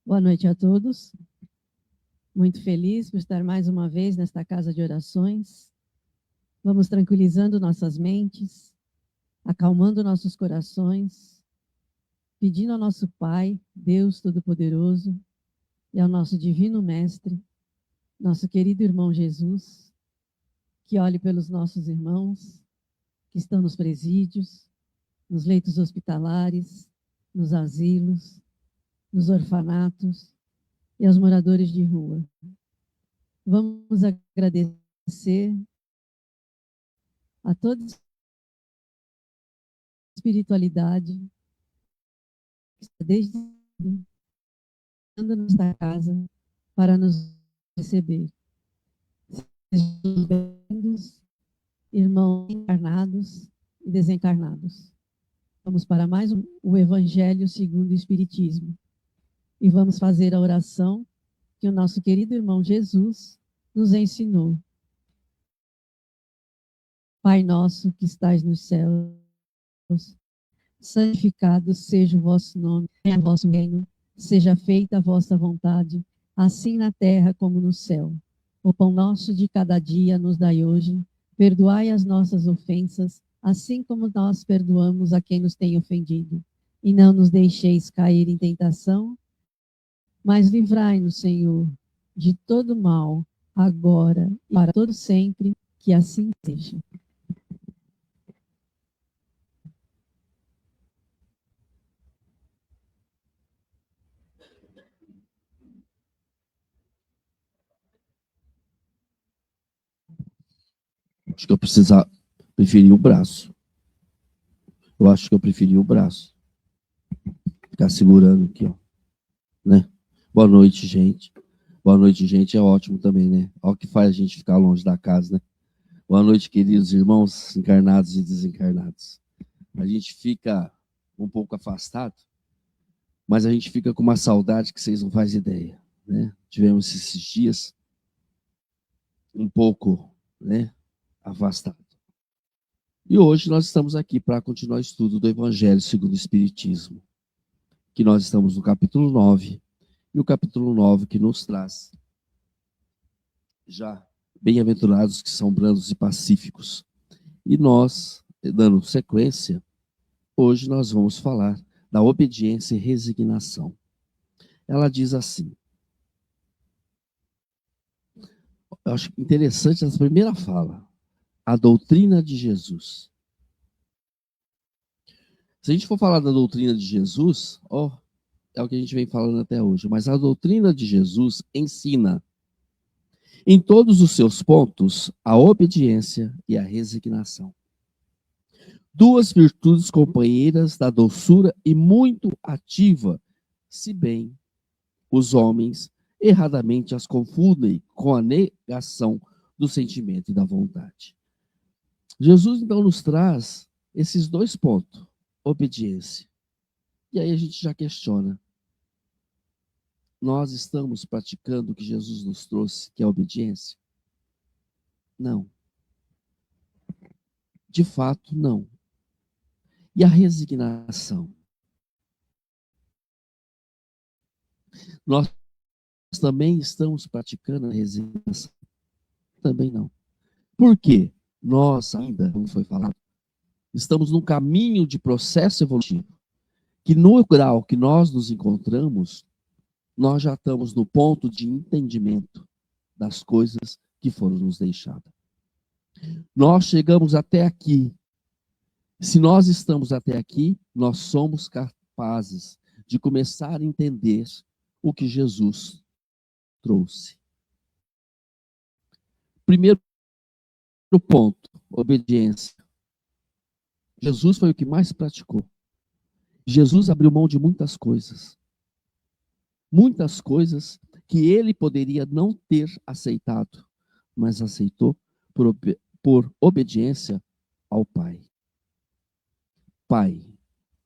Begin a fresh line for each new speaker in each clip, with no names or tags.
Boa noite a todos. Muito feliz por estar mais uma vez nesta casa de orações. Vamos tranquilizando nossas mentes, acalmando nossos corações, pedindo ao nosso Pai, Deus Todo-Poderoso, e ao nosso Divino Mestre, nosso querido irmão Jesus, que olhe pelos nossos irmãos que estão nos presídios, nos leitos hospitalares, nos asilos, nos orfanatos e aos moradores de rua. Vamos agradecer a toda a espiritualidade que está desde nesta casa para nos receber. Sejam bem-vindos, irmãos encarnados e desencarnados. Vamos para mais o Evangelho segundo o Espiritismo. E vamos fazer a oração que o nosso querido irmão Jesus nos ensinou. Pai nosso que estais nos céus, santificado seja o vosso nome, venha o vosso reino, seja feita a vossa vontade, assim na terra como no céu. O pão nosso de cada dia nos dai hoje, perdoai as nossas ofensas, assim como nós perdoamos a quem nos tem ofendido. E não nos deixeis cair em tentação, mas livrai-nos, Senhor, de todo mal, agora e para todo sempre, que assim seja.
Acho que eu preferi o braço. Eu acho que eu preferi o braço. Ficar segurando aqui, ó. Né? Boa noite, gente. Boa noite, gente. É ótimo também, né? Olha o que faz a gente ficar longe da casa, né? Boa noite, queridos irmãos encarnados e desencarnados. A gente fica um pouco afastado, mas a gente fica com uma saudade que vocês não fazem ideia, né? Tivemos esses dias um pouco, né, afastado. E hoje nós estamos aqui para continuar o estudo do Evangelho segundo o Espiritismo, que nós estamos no capítulo 9, e o capítulo 9 que nos traz já bem-aventurados que são brandos e pacíficos. E nós, dando sequência, hoje nós vamos falar da obediência e resignação. Ela diz assim, eu acho interessante essa primeira fala, a doutrina de Jesus. Se a gente for falar da doutrina de Jesus, é o que a gente vem falando até hoje, mas a doutrina de Jesus ensina, em todos os seus pontos, a obediência e a resignação. Duas virtudes companheiras da doçura e muito ativa, se bem os homens erradamente as confundem com a negação do sentimento e da vontade. Jesus, então, nos traz esses dois pontos, obediência. E aí a gente já questiona, nós estamos praticando o que Jesus nos trouxe, que é a obediência? Não. De fato, não. E a resignação? Nós também estamos praticando a resignação? Também não. Por quê? Nós ainda, como foi falado, estamos num caminho de processo evolutivo, que no grau que nós nos encontramos, nós já estamos no ponto de entendimento das coisas que foram nos deixadas. Nós chegamos até aqui. Se nós estamos até aqui, nós somos capazes de começar a entender o que Jesus trouxe. Primeiro ponto, obediência. Jesus foi o que mais praticou. Jesus abriu mão de muitas coisas. Muitas coisas que ele poderia não ter aceitado, mas aceitou por obediência ao Pai. Pai,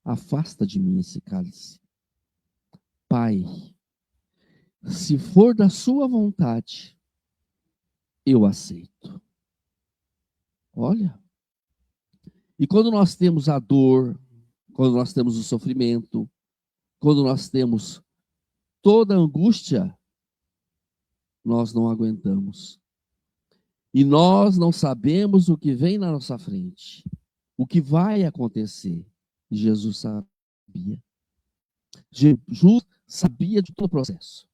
afasta de mim esse cálice. Pai, se for da sua vontade, eu aceito. Olha. E quando nós temos a dor, quando nós temos o sofrimento, quando nós temos toda angústia, nós não aguentamos. E nós não sabemos o que vem na nossa frente, o que vai acontecer. Jesus sabia. Jesus sabia de todo o processo.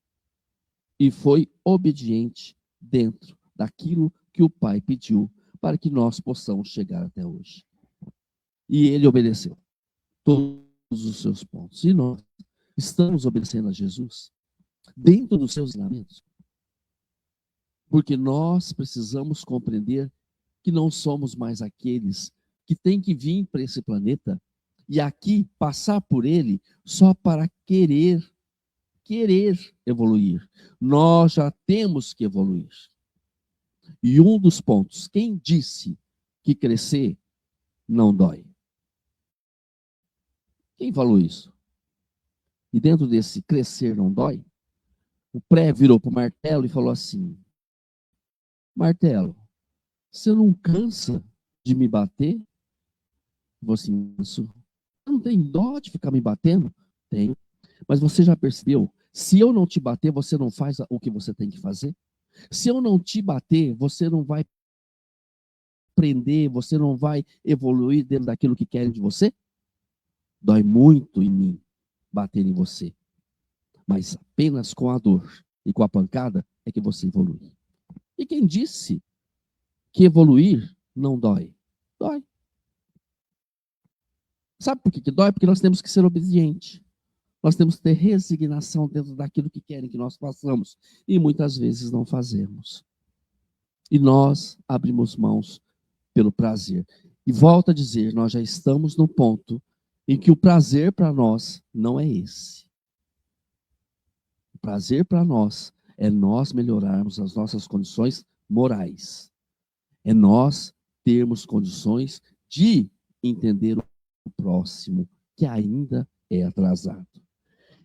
E foi obediente dentro daquilo que o Pai pediu para que nós possamos chegar até hoje. E ele obedeceu todos os seus pontos. E nós estamos obedecendo a Jesus dentro dos seus ensinamentos. Porque nós precisamos compreender que não somos mais aqueles que têm que vir para esse planeta e aqui passar por ele só para querer evoluir. Nós já temos que evoluir. E um dos pontos, quem disse que crescer não dói? Quem falou isso? E dentro desse crescer não dói, o prego virou para o martelo e falou assim: martelo, você não cansa de me bater? Você não tem dó de ficar me batendo? Tenho. Mas você já percebeu? Se eu não te bater, você não faz o que você tem que fazer? Se eu não te bater, você não vai aprender, você não vai evoluir dentro daquilo que querem de você? Dói muito em mim bater em você. Mas apenas com a dor e com a pancada é que você evolui. E quem disse que evoluir não dói? Dói. Sabe por que dói? Porque nós temos que ser obedientes. Nós temos que ter resignação dentro daquilo que querem que nós façamos. E muitas vezes não fazemos. E nós abrimos mãos pelo prazer. E volto a dizer, nós já estamos no ponto em que o prazer para nós não é esse. O prazer para nós é nós melhorarmos as nossas condições morais. É nós termos condições de entender o próximo, que ainda é atrasado.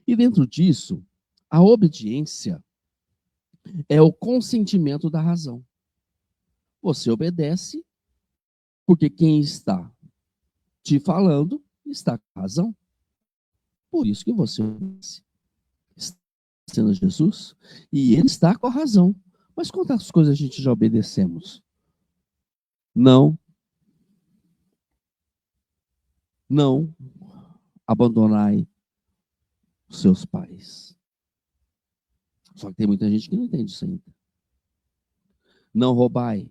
E dentro disso, a obediência é o consentimento da razão. Você obedece porque quem está te falando está com razão. Por isso que você obedece. Está sendo Jesus e ele está com a razão. Mas quantas coisas a gente já obedecemos? Não abandonai os seus pais. Só que tem muita gente que não entende isso ainda. Não roubai.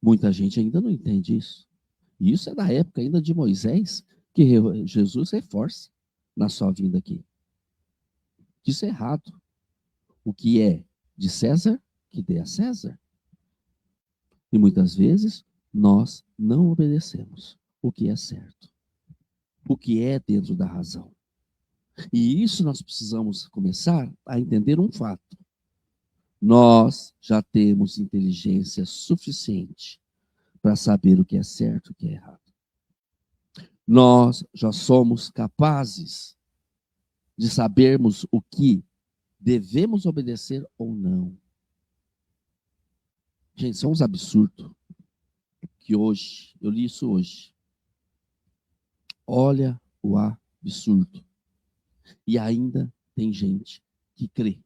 Muita gente ainda não entende isso. E isso é da época ainda de Moisés, que Jesus reforça na sua vinda aqui. Isso é errado. O que é de César, que dê a César. E muitas vezes nós não obedecemos o que é certo. O que é dentro da razão. E isso nós precisamos começar a entender um fato. Nós já temos inteligência suficiente para saber o que é certo e o que é errado. Nós já somos capazes de sabermos o que devemos obedecer ou não. Gente, são uns absurdos que hoje, eu li isso hoje. Olha o absurdo. E ainda tem gente que crê.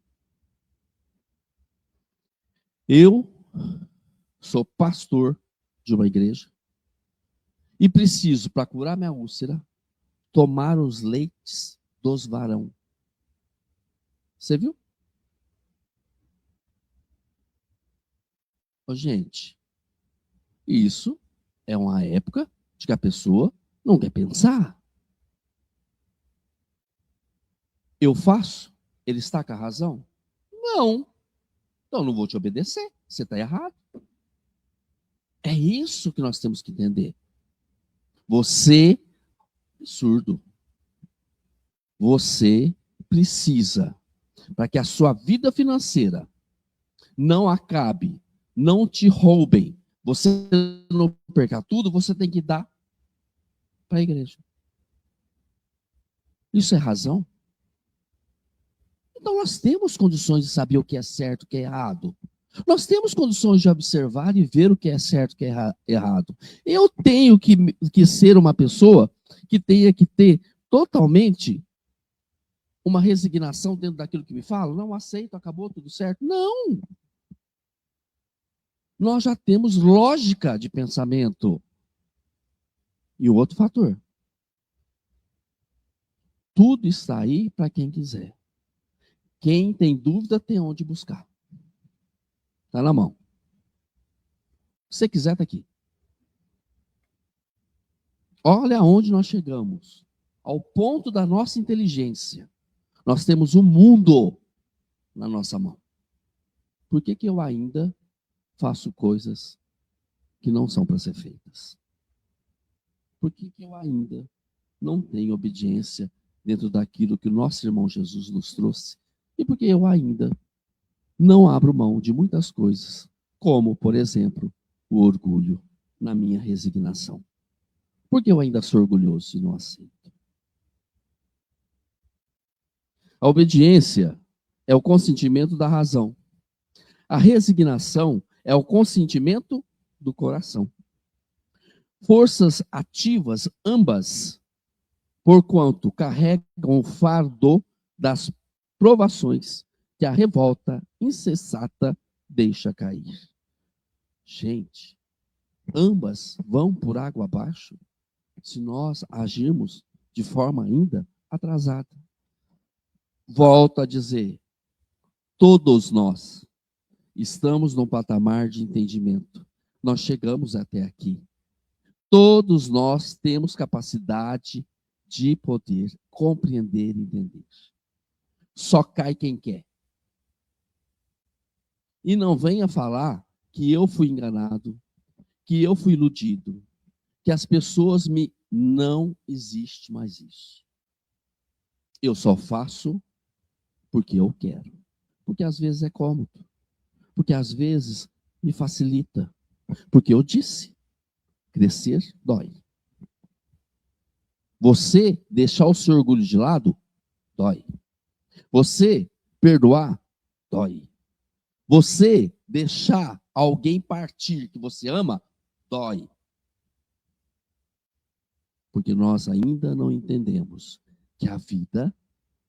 Eu sou pastor de uma igreja e preciso, para curar minha úlcera, tomar os leites dos varão. Você viu? Oh, gente, isso é uma época de que a pessoa não quer pensar. Eu faço? Ele está com a razão? Não. Então não vou te obedecer. Você está errado. É isso que nós temos que entender. Você é surdo. Você precisa, para que a sua vida financeira não acabe, não te roubem, você não perca tudo, você tem que dar para a igreja. Isso é razão? Então nós temos condições de saber o que é certo e o que é errado. Nós temos condições de observar e ver o que é certo e o que é errado. Eu tenho que ser uma pessoa que tenha que ter totalmente uma resignação dentro daquilo que me falam? Não, aceito, acabou, tudo certo. Não! Nós já temos lógica de pensamento. E o outro fator. Tudo está aí para quem quiser. Quem tem dúvida tem onde buscar. Está na mão. Se você quiser, está aqui. Olha aonde nós chegamos. Ao ponto da nossa inteligência. Nós temos o mundo na nossa mão. Por que eu ainda faço coisas que não são para ser feitas? Por que eu ainda não tenho obediência dentro daquilo que o nosso irmão Jesus nos trouxe? E por que eu ainda não abro mão de muitas coisas, como, por exemplo, o orgulho na minha resignação? Por que eu ainda sou orgulhoso e não aceito? A obediência é o consentimento da razão. A resignação é o consentimento do coração. Forças ativas, ambas, porquanto carregam o fardo das provações que a revolta insensata deixa cair. Gente, ambas vão por água abaixo se nós agirmos de forma ainda atrasada. Volto a dizer, todos nós estamos num patamar de entendimento. Nós chegamos até aqui. Todos nós temos capacidade de poder compreender e entender. Só cai quem quer. E não venha falar que eu fui enganado, que eu fui iludido, que as pessoas me... Não existe mais isso. Eu só faço porque eu quero. Porque às vezes é cômodo. Porque às vezes me facilita. Porque eu disse, crescer dói. Você deixar o seu orgulho de lado, dói. Você perdoar, dói. Você deixar alguém partir que você ama, dói. Porque nós ainda não entendemos que a vida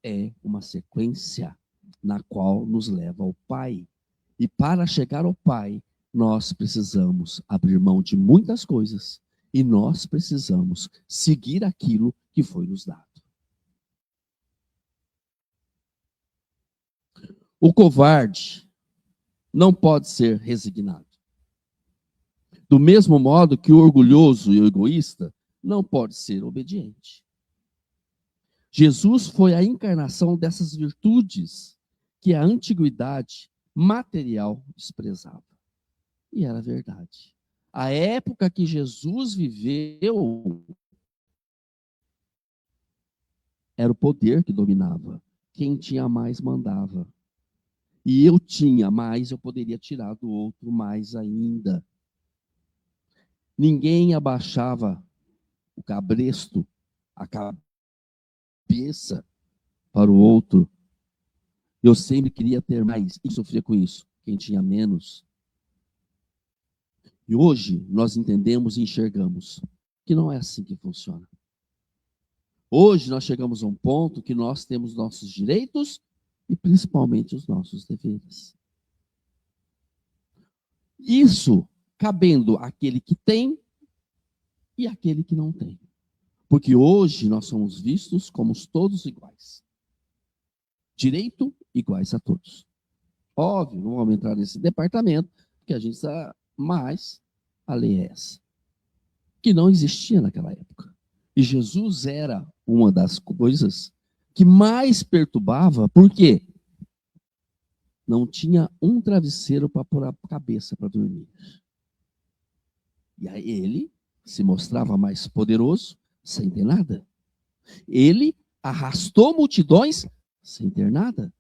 é uma sequência na qual nos leva ao Pai. E para chegar ao Pai, nós precisamos abrir mão de muitas coisas e nós precisamos seguir aquilo que foi nos dado. O covarde não pode ser resignado. Do mesmo modo que o orgulhoso e o egoísta não pode ser obediente. Jesus foi a encarnação dessas virtudes que a antiguidade material desprezava. E era verdade. A época que Jesus viveu era o poder que dominava. Quem tinha mais mandava. E eu tinha mais, eu poderia tirar do outro mais ainda. Ninguém abaixava o cabresto, a cabeça para o outro. Eu sempre queria ter mais e sofria com isso. Quem tinha menos. E hoje nós entendemos e enxergamos que não é assim que funciona. Hoje nós chegamos a um ponto que nós temos nossos direitos e principalmente os nossos deveres. Isso cabendo àquele que tem e àquele que não tem. Porque hoje nós somos vistos como todos iguais. Direito iguais a todos. Óbvio, não vamos entrar nesse departamento, porque a gente sabe, mas a lei é essa. Que não existia naquela época. E Jesus era uma das coisas que mais perturbava, por quê? Não tinha um travesseiro para pôr a cabeça para dormir. E aí ele se mostrava mais poderoso, sem ter nada. Ele arrastou multidões sem ter nada.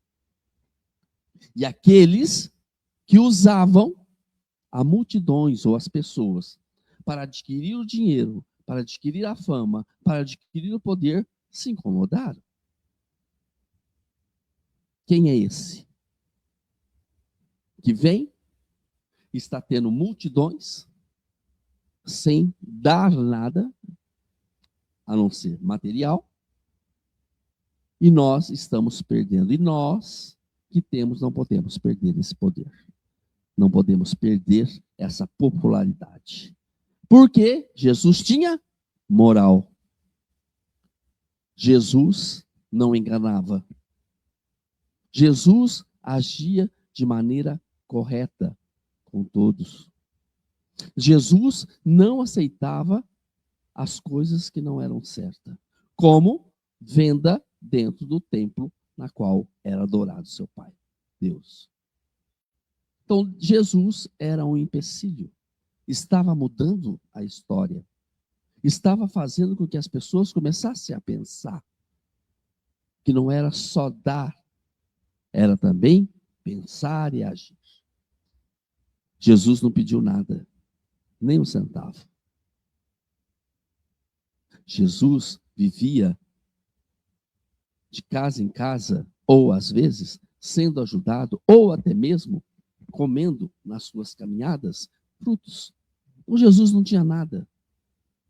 E aqueles que usavam a multidões ou as pessoas para adquirir o dinheiro, para adquirir a fama, para adquirir o poder, se incomodaram. Quem é esse? Que vem, está tendo multidões, sem dar nada, a não ser material, E nós estamos perdendo. E nós que temos, não podemos perder esse poder. Não podemos perder essa popularidade. Porque Jesus tinha moral. Jesus não enganava. Jesus agia de maneira correta com todos. Jesus não aceitava as coisas que não eram certas, como venda dentro do templo na qual era adorado seu Pai, Deus. Então, Jesus era um empecilho, estava mudando a história, estava fazendo com que as pessoas começassem a pensar que não era só dar, era também pensar e agir. Jesus não pediu nada, nem um centavo. Jesus vivia de casa em casa, ou às vezes sendo ajudado, ou até mesmo comendo nas suas caminhadas frutos. Então Jesus não tinha nada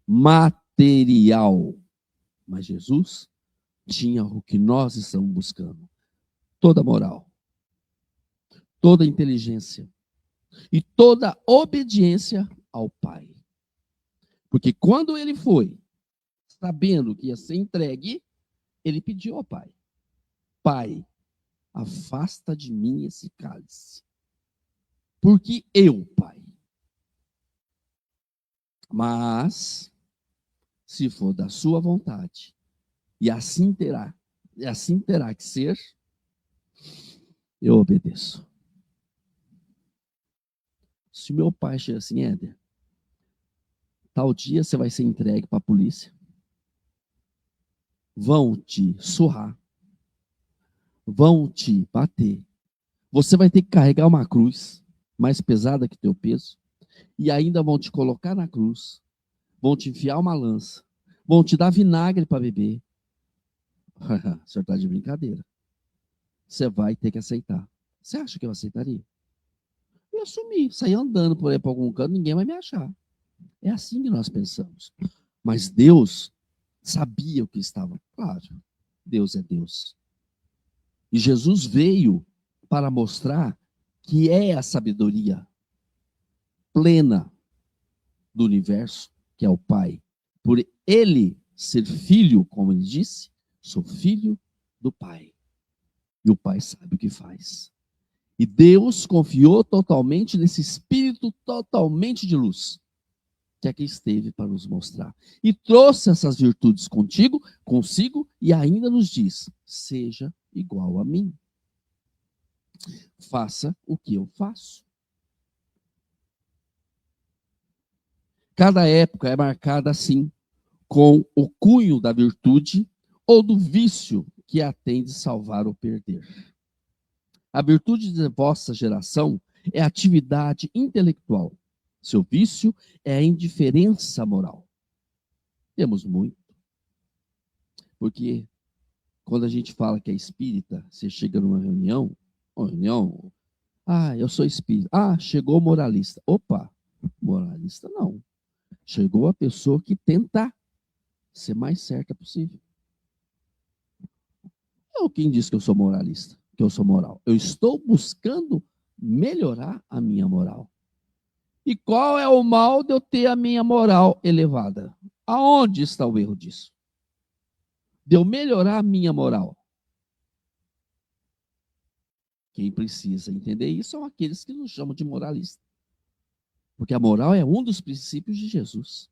material, mas Jesus tinha o que nós estamos buscando: toda a moral, toda a inteligência e toda a obediência ao Pai. Porque quando ele foi, sabendo que ia ser entregue, ele pediu ao Pai: Pai, afasta de mim esse cálice. Porque eu, Pai. Mas, se for da sua vontade, e assim terá que ser, eu obedeço. Se meu pai chega assim: Éder, tal dia você vai ser entregue para a polícia, vão te surrar, vão te bater, você vai ter que carregar uma cruz mais pesada que teu peso, e ainda vão te colocar na cruz, vão te enfiar uma lança, vão te dar vinagre para beber. O senhor está de brincadeira. Você vai ter que aceitar. Você acha que eu aceitaria? Eu ia sumir, sair andando por aí para algum canto, ninguém vai me achar. É assim que nós pensamos. Mas Deus sabia o que estava. Claro, Deus é Deus. E Jesus veio para mostrar que é a sabedoria plena do universo, que é o Pai. Por ele ser filho, como ele disse, sou filho do Pai. E o Pai sabe o que faz. E Deus confiou totalmente nesse espírito totalmente de luz, que aqui esteve para nos mostrar. E trouxe essas virtudes consigo, e ainda nos diz: seja igual a mim. Faça o que eu faço. Cada época é marcada assim, com o cunho da virtude ou do vício que a tem de salvar ou perder. A virtude de vossa geração é a atividade intelectual. Seu vício é a indiferença moral. Temos muito. Porque quando a gente fala que é espírita, você chega numa reunião, eu sou espírita. Chegou o moralista. Opa, moralista não. Chegou a pessoa que tenta ser mais certa possível. Quem disse que eu sou moralista? Que eu sou moral? Eu estou buscando melhorar a minha moral. E qual é o mal de eu ter a minha moral elevada? Aonde está o erro disso? De eu melhorar a minha moral. Quem precisa entender isso são aqueles que nos chamam de moralistas. Porque a moral é um dos princípios de Jesus.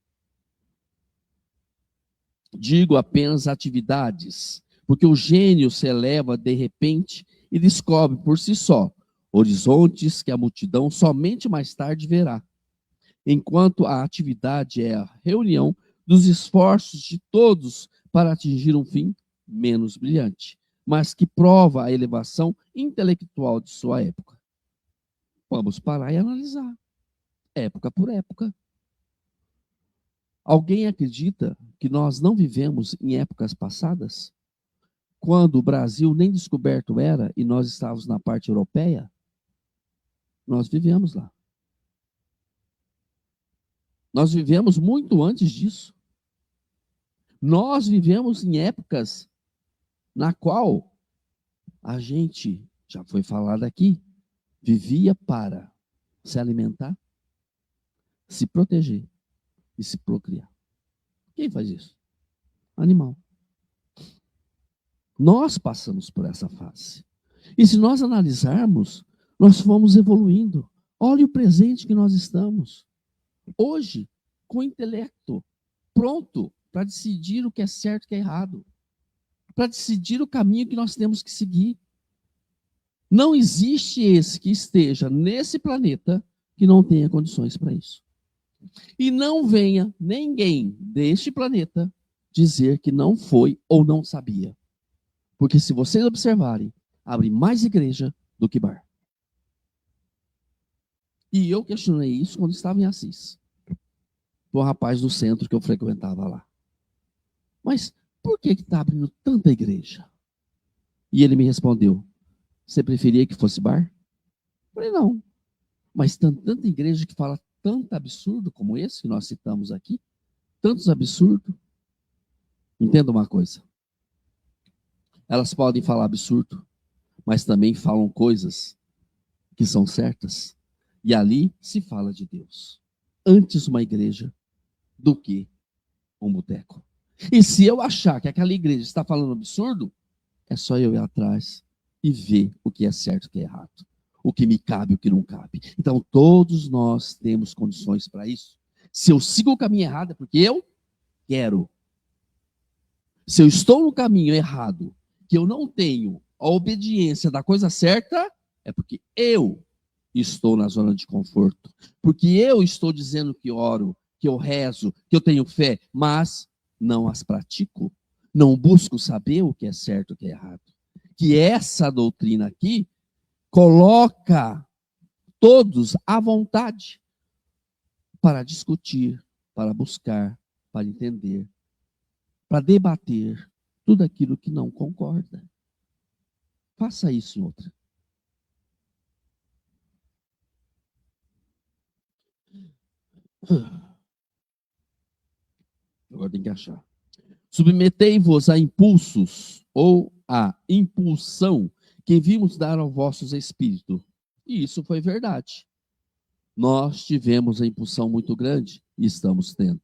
Digo apenas atividades, porque o gênio se eleva de repente e descobre por si só horizontes que a multidão somente mais tarde verá. Enquanto a atividade é a reunião dos esforços de todos para atingir um fim menos brilhante, mas que prova a elevação intelectual de sua época. Vamos parar e analisar, época por época. Alguém acredita que nós não vivemos em épocas passadas? Quando o Brasil nem descoberto era e nós estávamos na parte europeia? Nós vivemos lá. Nós vivemos muito antes disso. Nós vivemos em épocas na qual a gente, já foi falado aqui, vivia para se alimentar, se proteger e se procriar. Quem faz isso? Animal. Nós passamos por essa fase. E se nós analisarmos, nós fomos evoluindo. Olha o presente que nós estamos. Hoje, com o intelecto pronto para decidir o que é certo e o que é errado. Para decidir o caminho que nós temos que seguir. Não existe esse que esteja nesse planeta que não tenha condições para isso. E não venha ninguém deste planeta dizer que não foi ou não sabia. Porque se vocês observarem, abre mais igreja do que bar. E eu questionei isso quando estava em Assis. O rapaz do centro que eu frequentava lá. Mas por que está abrindo tanta igreja? E ele me respondeu, você preferia que fosse bar? Eu falei, não. Mas tanta igreja que fala tanto absurdo como esse que nós citamos aqui, tantos absurdos. Entenda uma coisa. Elas podem falar absurdo, mas também falam coisas que são certas. E ali se fala de Deus. Antes uma igreja do que um boteco. E se eu achar que aquela igreja está falando absurdo, é só eu ir atrás e ver o que é certo e o que é errado. O que me cabe e o que não cabe. Então, todos nós temos condições para isso. Se eu sigo o caminho errado, é porque eu quero. Se eu estou no caminho errado, que eu não tenho a obediência da coisa certa, é porque eu estou na zona de conforto. Porque eu estou dizendo que oro, que eu rezo, que eu tenho fé, mas não as pratico. Não busco saber o que é certo e o que é errado. Que essa doutrina aqui coloca todos à vontade para discutir, para buscar, para entender, para debater tudo aquilo que não concorda. Faça isso em outra. Agora tem que achar. Submetei-vos a impulsos ou a impulsão que vimos dar ao vossos espíritos. E isso foi verdade. Nós tivemos a impulsão muito grande e estamos tendo.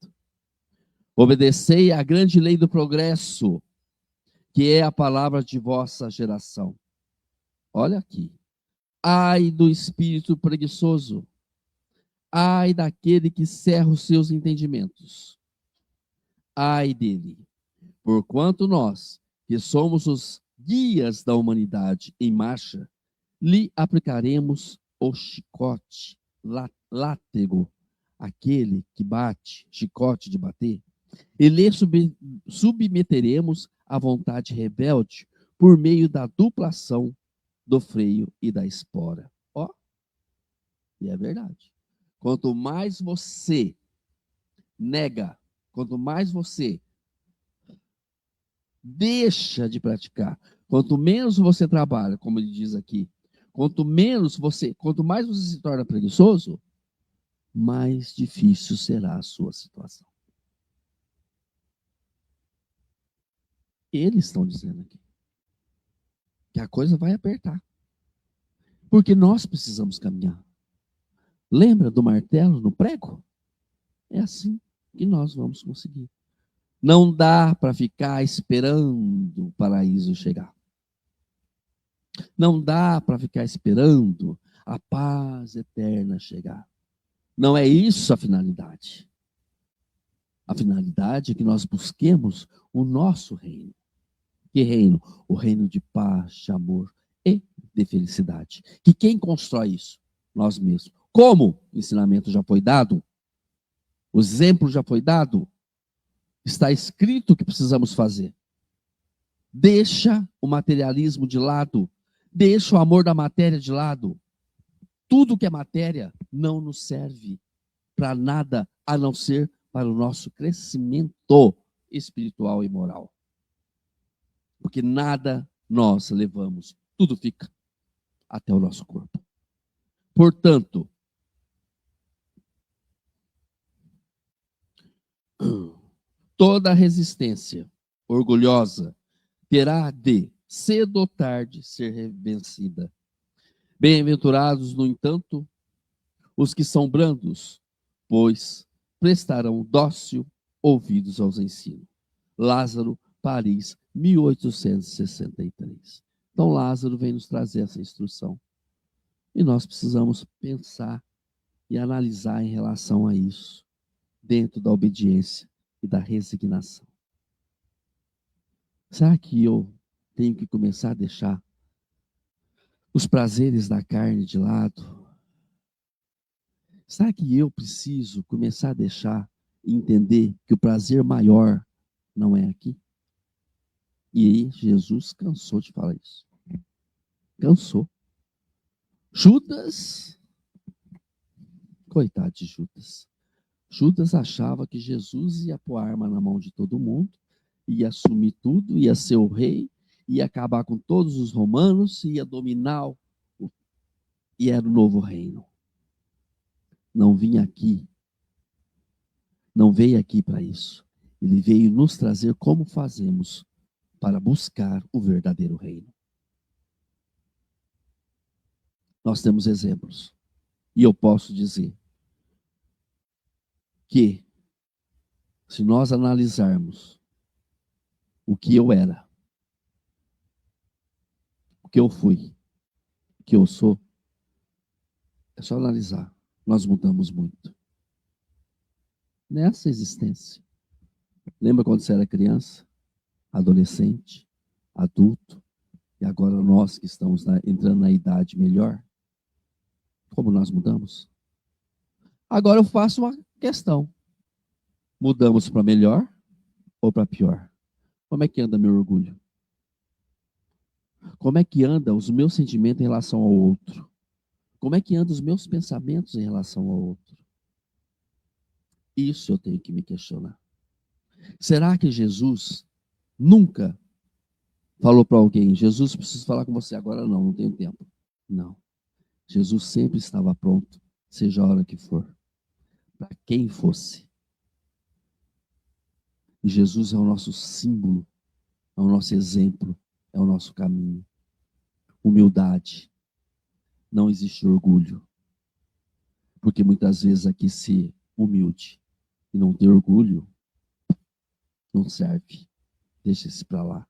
Obedecei à grande lei do progresso, que é a palavra de vossa geração. Olha aqui. Ai do espírito preguiçoso. Ai daquele que cerra os seus entendimentos. Ai dele. Porquanto nós, que somos os guias da humanidade em marcha, lhe aplicaremos o chicote látego, aquele que bate, chicote de bater, e lhe submeteremos à vontade rebelde por meio da duplação do freio e da espora. Ó, e é verdade. Quanto mais você nega, quanto mais você deixa de praticar, quanto menos você trabalha, como ele diz aqui, quanto mais você se torna preguiçoso, mais difícil será a sua situação. Eles estão dizendo aqui que a coisa vai apertar. Porque nós precisamos caminhar. Lembra do martelo no prego? É assim que nós vamos conseguir. Não dá para ficar esperando o paraíso chegar. Não dá para ficar esperando a paz eterna chegar. Não é isso a finalidade. A finalidade é que nós busquemos o nosso reino. Que reino? O reino de paz, de amor e de felicidade. Que quem constrói isso? Nós mesmos. Como? O ensinamento já foi dado. O exemplo já foi dado. Está escrito o que precisamos fazer. Deixa o materialismo de lado. Deixa o amor da matéria de lado. Tudo que é matéria não nos serve para nada, a não ser para o nosso crescimento espiritual e moral. Porque nada nós levamos, tudo fica até o nosso corpo. Portanto, toda resistência orgulhosa terá de, cedo ou tarde, ser vencida. Bem-aventurados, no entanto, os que são brandos, pois prestarão dócil ouvidos aos ensinos. Lázaro, Paris, 1863. Então, Lázaro vem nos trazer essa instrução. E nós precisamos pensar e analisar em relação a isso, dentro da obediência e da resignação. Será que eu tenho que começar a deixar os prazeres da carne de lado? Será que eu preciso começar a deixar e entender que o prazer maior não é aqui? E aí Jesus cansou de falar isso. Cansou. Judas, coitado de Judas. Judas achava que Jesus ia pôr a arma na mão de todo mundo, ia assumir tudo, ia ser o rei, ia acabar com todos os romanos, ia dominar, e era o novo reino. Não vinha aqui, não veio aqui para isso. Ele veio nos trazer como fazemos para buscar o verdadeiro reino. Nós temos exemplos. E eu posso dizer que, se nós analisarmos o que eu era, o que eu fui, o que eu sou, é só analisar. Nós mudamos muito. Nessa existência. Lembra quando você era criança, adolescente, adulto, e agora nós que estamos entrando na idade melhor? Como nós mudamos? Agora eu faço uma questão. Mudamos para melhor ou para pior? Como é que anda meu orgulho? Como é que anda os meus sentimentos em relação ao outro? Como é que andam os meus pensamentos em relação ao outro? Isso eu tenho que me questionar. Será que Jesus nunca falou para alguém: Jesus, preciso falar com você agora? Não tenho tempo. Não. Jesus sempre estava pronto, seja a hora que for, para quem fosse. E Jesus é o nosso símbolo, é o nosso exemplo, é o nosso caminho. Humildade. Não existe orgulho. Porque muitas vezes aqui ser humilde e não ter orgulho não serve. Deixa isso para lá.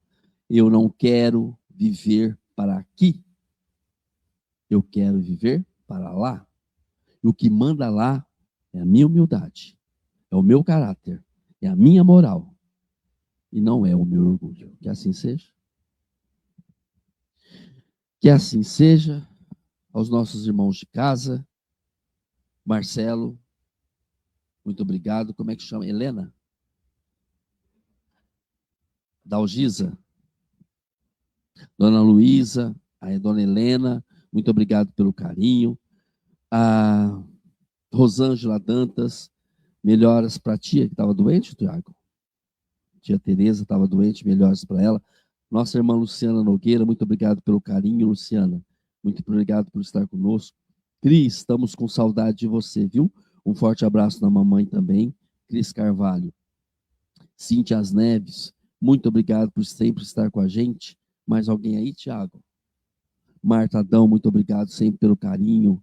Eu não quero viver para aqui. Eu quero viver para lá. E o que manda lá é a minha humildade, é o meu caráter, é a minha moral. E não é o meu orgulho. Que assim seja. Que assim seja. Aos nossos irmãos de casa. Marcelo, muito obrigado. Como é que chama? Helena? Dalgisa? Dona Luísa, a Dona Helena, muito obrigado pelo carinho. A Rosângela Dantas, melhoras para a tia que estava doente, Tiago? Tia Tereza estava doente, melhoras para ela. Nossa irmã Luciana Nogueira, muito obrigado pelo carinho, Luciana. Muito obrigado por estar conosco. Cris, estamos com saudade de você, viu? Um forte abraço da mamãe também. Cris Carvalho. Cíntia As Neves, muito obrigado por sempre estar com a gente. Mais alguém aí, Tiago? Marta Adão, muito obrigado sempre pelo carinho.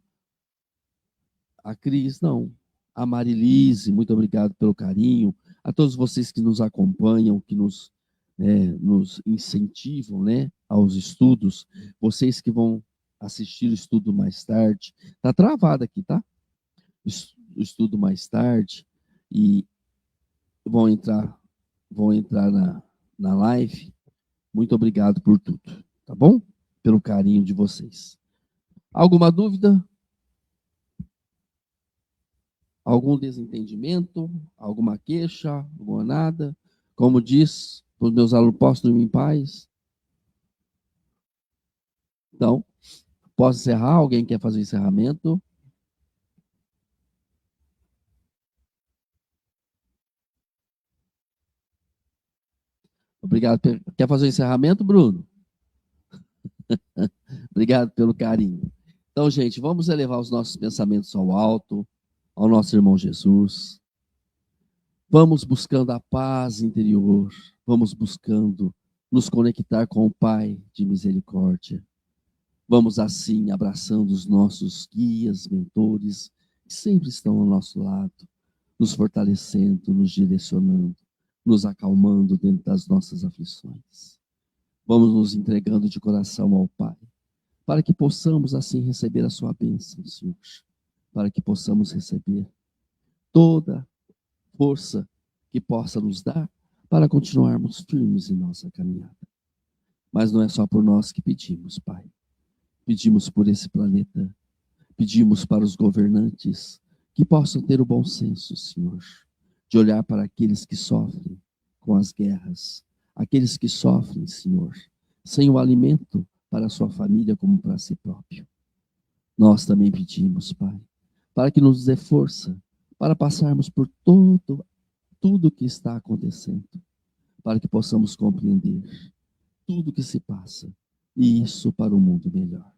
A Cris, não. A Marilise, muito obrigado pelo carinho. A todos vocês que nos acompanham, que nos incentivam, né, aos estudos. Vocês que vão assistir o estudo mais tarde. Está travado aqui, tá? O estudo mais tarde. E vão entrar na live. Muito obrigado por tudo, tá bom? Pelo carinho de vocês. Alguma dúvida? Algum desentendimento? Alguma queixa? Alguma nada? Como diz os meus alunos, posso dormir em paz? Então, posso encerrar? Alguém quer fazer o encerramento? Obrigado. Quer fazer o encerramento, Bruno? Obrigado pelo carinho. Então, gente, vamos elevar os nossos pensamentos ao alto, ao nosso irmão Jesus. Vamos buscando a paz interior, vamos buscando nos conectar com o Pai de misericórdia. Vamos assim abraçando os nossos guias, mentores, que sempre estão ao nosso lado, nos fortalecendo, nos direcionando, nos acalmando dentro das nossas aflições. Vamos nos entregando de coração ao Pai, para que possamos assim receber a sua bênção, Senhor, para que possamos receber toda força que possa nos dar para continuarmos firmes em nossa caminhada. Mas não é só por nós que pedimos, Pai. Pedimos por esse planeta, pedimos para os governantes que possam ter o bom senso, Senhor, de olhar para aqueles que sofrem com as guerras, aqueles que sofrem, Senhor, sem o alimento para a sua família como para si próprio. Nós também pedimos, Pai, para que nos dê força para passarmos por tudo que está acontecendo, para que possamos compreender tudo que se passa, e isso para um mundo melhor.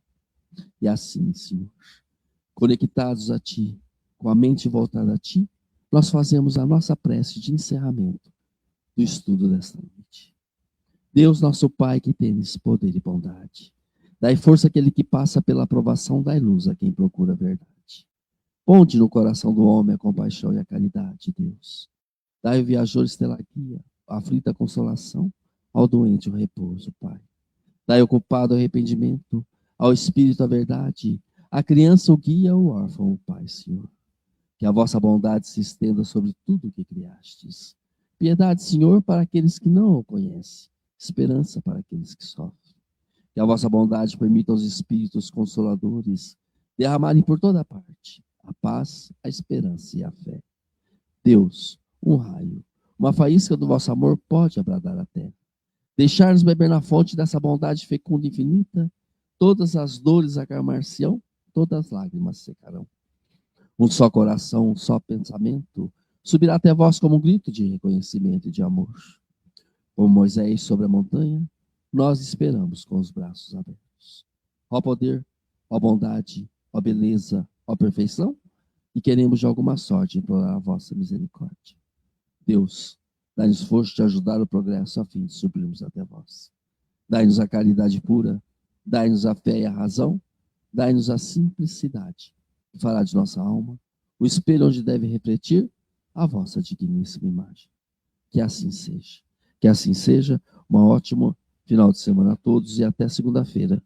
E assim, Senhor, conectados a Ti, com a mente voltada a Ti, nós fazemos a nossa prece de encerramento do estudo desta noite. Deus, nosso Pai, que tens poder e bondade, dai força àquele que passa pela aprovação, dai luz a quem procura a verdade. Ponde no coração do homem a compaixão e a caridade, Deus. Dai ao viajor estela guia, à aflita consolação, ao doente o repouso, Pai. Dai ao culpado o arrependimento, ao espírito a verdade, à criança o guia, ao órfão o Pai, Senhor. Que a vossa bondade se estenda sobre tudo o que criastes. Piedade, Senhor, para aqueles que não o conhecem, esperança para aqueles que sofrem. Que a vossa bondade permita aos espíritos consoladores derramarem por toda parte a paz, a esperança e a fé. Deus, um raio, uma faísca do vosso amor pode abradar a terra. Deixar-nos beber na fonte dessa bondade fecunda e infinita, todas as dores acalmar-se-ão, todas as lágrimas secarão. Um só coração, um só pensamento, subirá até vós como um grito de reconhecimento e de amor. Como Moisés sobre a montanha, nós esperamos com os braços abertos. Ó poder, ó bondade, ó beleza, ó perfeição, e queremos de alguma sorte implorar a vossa misericórdia. Deus, dai-nos força de ajudar o progresso a fim de subirmos até vós. Dai-nos a caridade pura, dai-nos a fé e a razão, dai-nos a simplicidade, que fará de nossa alma o espelho onde deve refletir a vossa digníssima imagem. Que assim seja. Que assim seja. Um ótimo final de semana a todos e até segunda-feira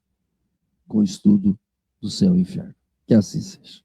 com o estudo do Céu e Inferno. Que assim seja.